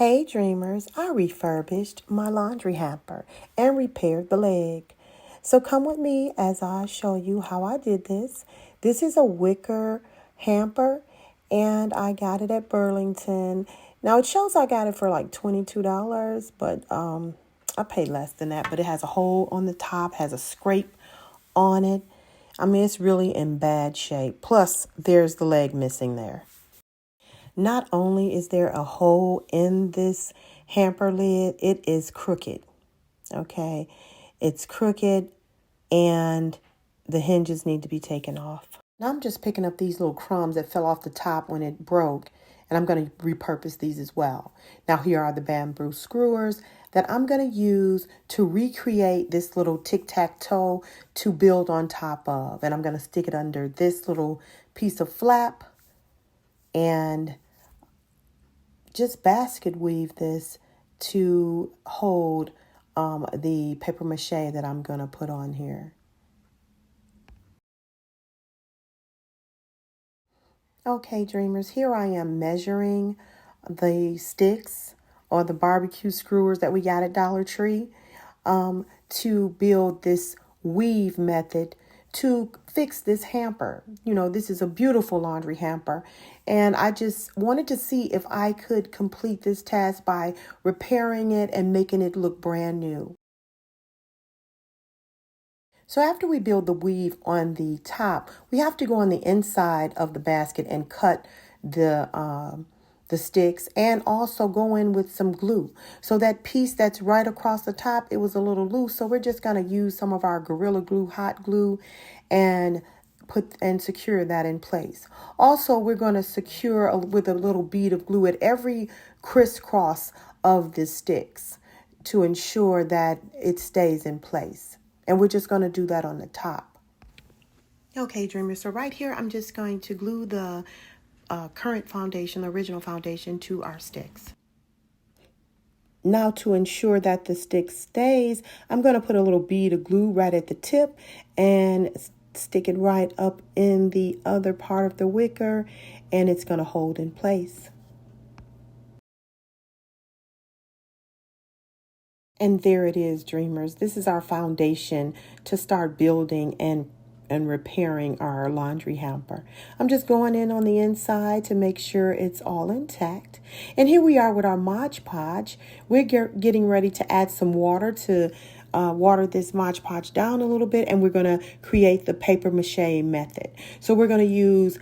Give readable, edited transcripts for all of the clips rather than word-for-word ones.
Hey dreamers, I refurbished my laundry hamper and repaired the leg. So come with me as I show you how I did this. This is a wicker hamper and I got it at Burlington. Now it shows I got it for like $22, but I paid less than that, but it has a hole on the top, has a scrape on it. I mean, it's really in bad shape. Plus, there's the leg missing there. Not only is there a hole in this hamper lid, it is crooked. Okay, it's crooked and the hinges need to be taken off. Now I'm just picking up these little crumbs that fell off the top when it broke, and I'm going to repurpose these as well. Now here are the bamboo screwers that I'm going to use to recreate this little tic-tac-toe to build on top of. And I'm going to stick it under this little piece of flap and just basket weave this to hold the paper mache that I'm going to put on here. Okay, dreamers, here I am measuring the sticks or the barbecue screwers that we got at Dollar Tree to build this weave method to fix this hamper. You know, this is a beautiful laundry hamper, and I just wanted to see if I could complete this task by repairing it and making it look brand new. So after we build the weave on the top, we have to go on the inside of the basket and cut the sticks and also go in with some glue. So that piece that's right across the top, it was a little loose. So we're just going to use some of our Gorilla Glue, hot glue, and put and secure that in place. Also, we're going to secure with a little bead of glue at every crisscross of the sticks to ensure that it stays in place. And we're just going to do that on the top. Okay, dreamers, so right here, I'm just going to glue the current foundation, the original foundation, to our sticks. Now to ensure that the stick stays, I'm going to put a little bead of glue right at the tip and stick it right up in the other part of the wicker, and it's going to hold in place. And there it is, dreamers. This is our foundation to start building and repairing our laundry hamper. I'm just going in on the inside to make sure it's all intact. And here we are with our Mod Podge. We're getting ready to add some water to water this Mod Podge down a little bit, and we're going to create the paper mache method. So we're going to use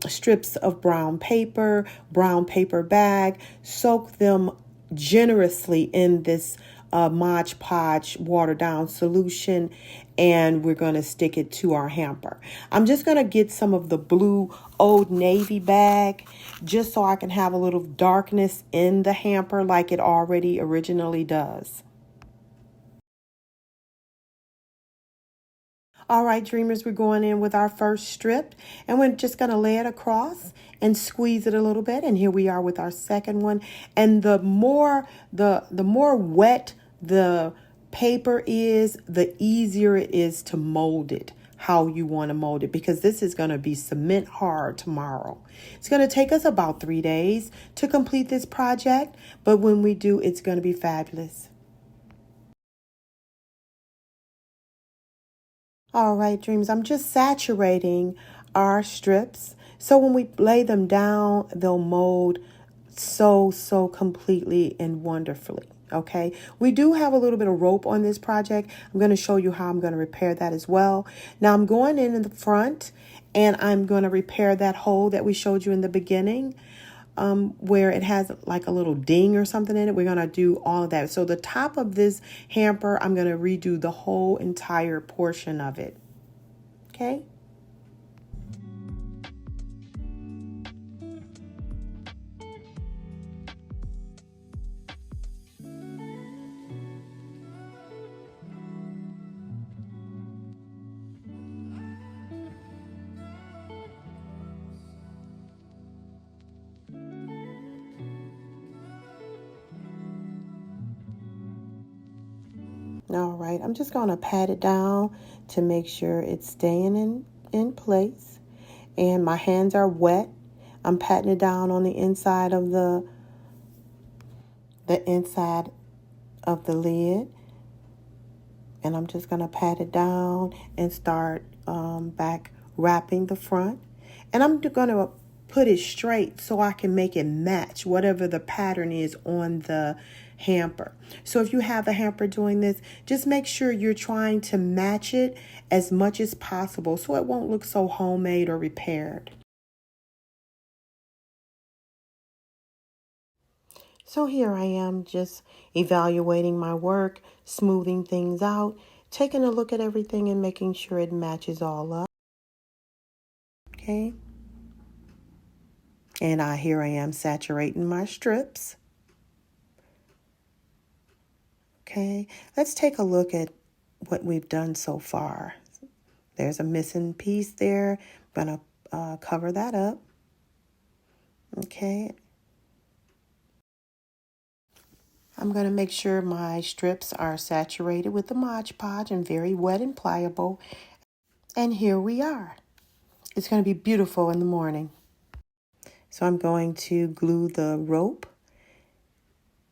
strips of brown paper bag, soak them generously in this Mod Podge watered down solution, and we're going to stick it to our hamper. I'm just going to get some of the blue Old Navy bag just so I can have a little darkness in the hamper like it already originally does. All right, dreamers, we're going in with our first strip, and we're just going to lay it across and squeeze it a little bit. And here we are with our second one. And the more wet the paper is, the easier it is to mold it how you want to mold it, because this is going to be cement hard tomorrow. It's going to take us about 3 days to complete this project, but when we do, it's going to be fabulous. All right, dreams, I'm just saturating our strips. So when we lay them down, they'll mold so completely and wonderfully. Okay, we do have a little bit of rope on this project. I'm going to show you how I'm going to repair that as well. Now I'm going in the front and I'm going to repair that hole that we showed you in the beginning. Where it has like a little ding or something in it. We're going to do all of that. So the top of this hamper, I'm going to redo the whole entire portion of it. Okay. All right, I'm just going to pat it down to make sure it's staying in place. And my hands are wet. I'm patting it down on the inside of the the inside of the lid. And I'm just going to pat it down and start back wrapping the front. And I'm going to put it straight so I can make it match whatever the pattern is on the hamper. So if you have a hamper doing this, just make sure you're trying to match it as much as possible so it won't look so homemade or repaired. So here I am just evaluating my work, smoothing things out, taking a look at everything and making sure it matches all up. Okay. And here I am saturating my strips. Okay, let's take a look at what we've done so far. There's a missing piece there. I'm going to cover that up. Okay. I'm going to make sure my strips are saturated with the Mod Podge and very wet and pliable. And here we are. It's going to be beautiful in the morning. So I'm going to glue the rope.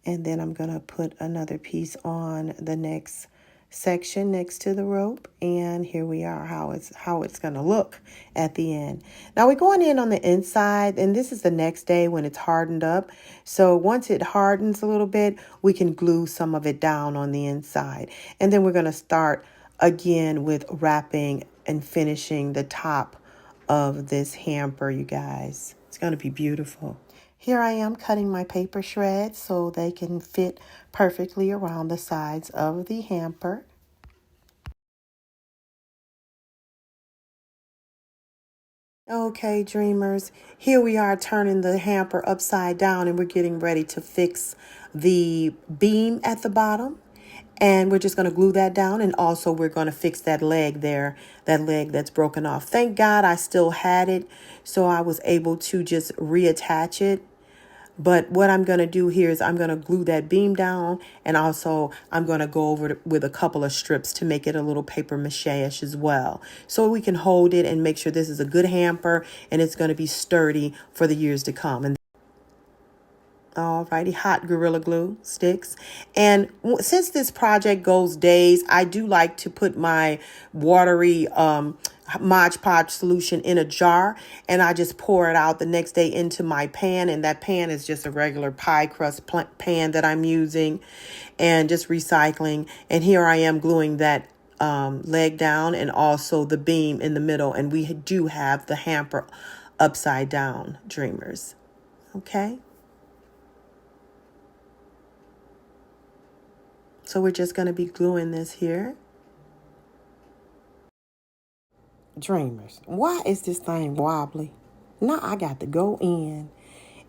And then I'm going to put another piece on the next section next to the rope. And here we are, how it's going to look at the end. Now we're going in on the inside, and this is the next day when it's hardened up. So once it hardens a little bit, we can glue some of it down on the inside. And then we're going to start again with wrapping and finishing the top of this hamper, you guys. It's going to be beautiful. Here I am cutting my paper shreds so they can fit perfectly around the sides of the hamper. Okay, dreamers, here we are turning the hamper upside down and we're getting ready to fix the beam at the bottom. And we're just going to glue that down, and also we're going to fix that leg there, that leg that's broken off. Thank God I still had it, so I was able to just reattach it. But what I'm going to do here is I'm going to glue that beam down, and also I'm going to go over with a couple of strips to make it a little paper mache-ish as well. So we can hold it and make sure this is a good hamper and it's going to be sturdy for the years to come. And alrighty, hot Gorilla Glue sticks. And since this project goes days, I do like to put my watery Mod Podge solution in a jar, and I just pour it out the next day into my pan. And that pan is just a regular pie crust pan that I'm using, and just recycling. And here I am gluing that leg down and also the beam in the middle. And we do have the hamper upside down, dreamers. Okay. So we're just going to be gluing this here. Dreamers, why is this thing wobbly? Now I got to go in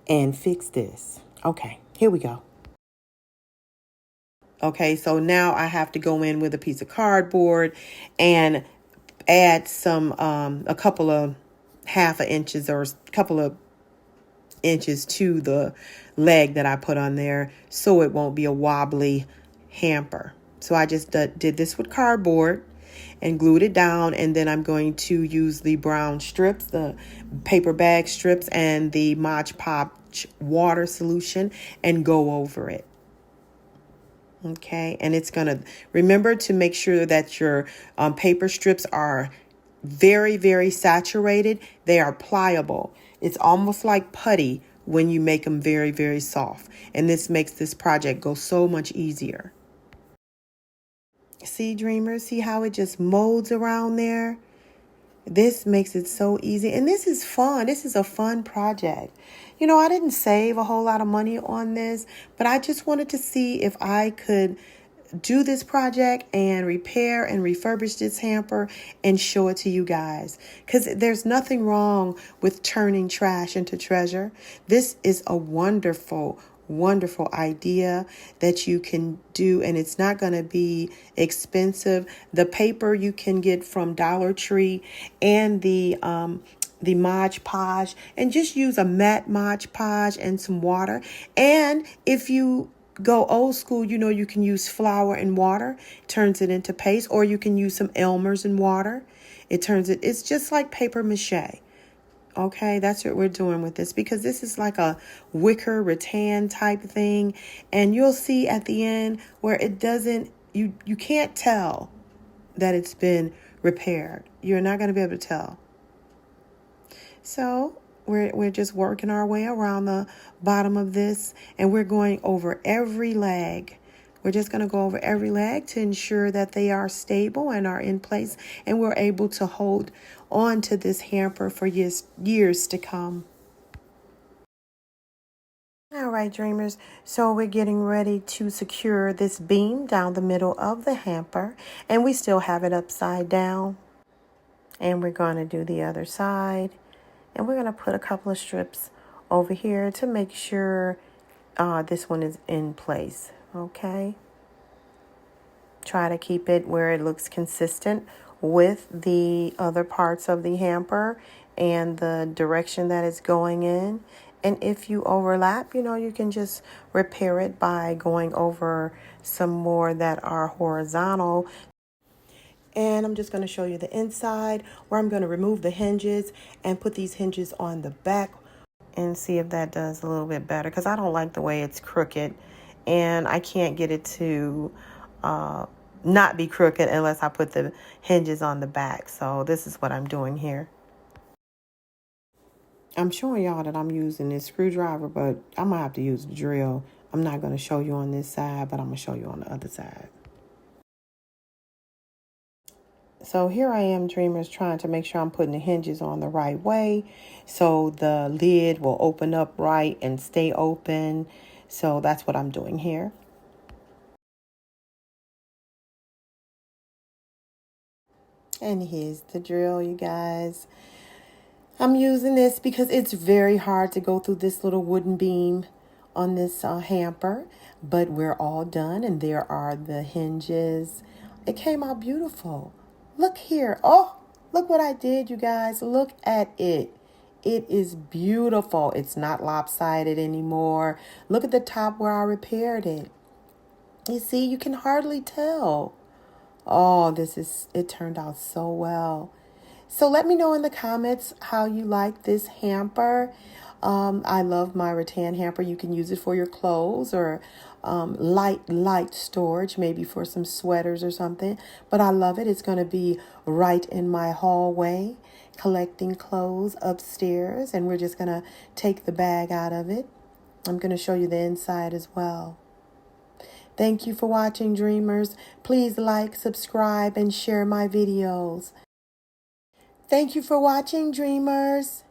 and fix this. Okay, here we go. Okay, so now I have to go in with a piece of cardboard and add some, a couple of half an inches or a couple of inches to the leg that I put on there so it won't be a wobbly hamper. So I just did this with cardboard and glued it down, and then I'm going to use the brown strips, the paper bag strips, and the Mod Podge water solution and go over it. Okay, and it's going to, remember to make sure that your paper strips are very, very saturated. They are pliable. It's almost like putty when you make them very, very soft. And this makes this project go so much easier. See, dreamers, see how it just molds around there? This makes it so easy. And this is fun. This is a fun project. You know, I didn't save a whole lot of money on this, but I just wanted to see if I could do this project and repair and refurbish this hamper and show it to you guys, because there's nothing wrong with turning trash into treasure. This is a wonderful idea that you can do, and it's not going to be expensive. The paper you can get from Dollar Tree, and the Mod Podge, and just use a matte Mod Podge and some water. And if you go old school, you know, you can use flour and water, turns it into paste, or you can use some Elmer's and water. It's just like paper mache. Okay, that's what we're doing with this, because this is like a wicker rattan type thing. And you'll see at the end where it doesn't, you can't tell that it's been repaired. You're not going to be able to tell. So we're just working our way around the bottom of this, and we're going over every leg. We're just going to go over every leg to ensure that they are stable and are in place, and we're able to hold on to this hamper for years to come. All right, dreamers. So we're getting ready to secure this beam down the middle of the hamper, and we still have it upside down. And we're going to do the other side. And we're going to put a couple of strips over here to make sure this one is in place. Okay. Try to keep it where it looks consistent with the other parts of the hamper and the direction that it's going in. And if you overlap, you can just repair it by going over some more that are horizontal. And I'm just going to show you the inside, where I'm going to remove the hinges and put these hinges on the back and see if that does a little bit better, because I don't like the way it's crooked, and I can't get it to not be crooked unless I put the hinges on the back. So this is what I'm doing here. I'm showing y'all that I'm using this screwdriver, but I'm going to have to use the drill. I'm not going to show you on this side, but I'm going to show you on the other side. So here I am, dreamers, trying to make sure I'm putting the hinges on the right way so the lid will open up right and stay open. So that's what I'm doing here. And here's the drill, you guys. I'm using this because it's very hard to go through this little wooden beam on this hamper, but we're all done, and there are the hinges. It came out beautiful. Look here. Oh, look what I did, you guys. Look at it. It is beautiful. It's not lopsided anymore. Look at the top where I repaired it. You see, you can hardly tell. Oh, it turned out so well. So let me know in the comments how you like this hamper. I love my rattan hamper. You can use it for your clothes or light storage, maybe for some sweaters or something. But I love it. It's going to be right in my hallway, collecting clothes upstairs. And we're just going to take the bag out of it. I'm going to show you the inside as well. Thank you for watching, dreamers. Please like, subscribe, and share my videos. Thank you for watching, dreamers.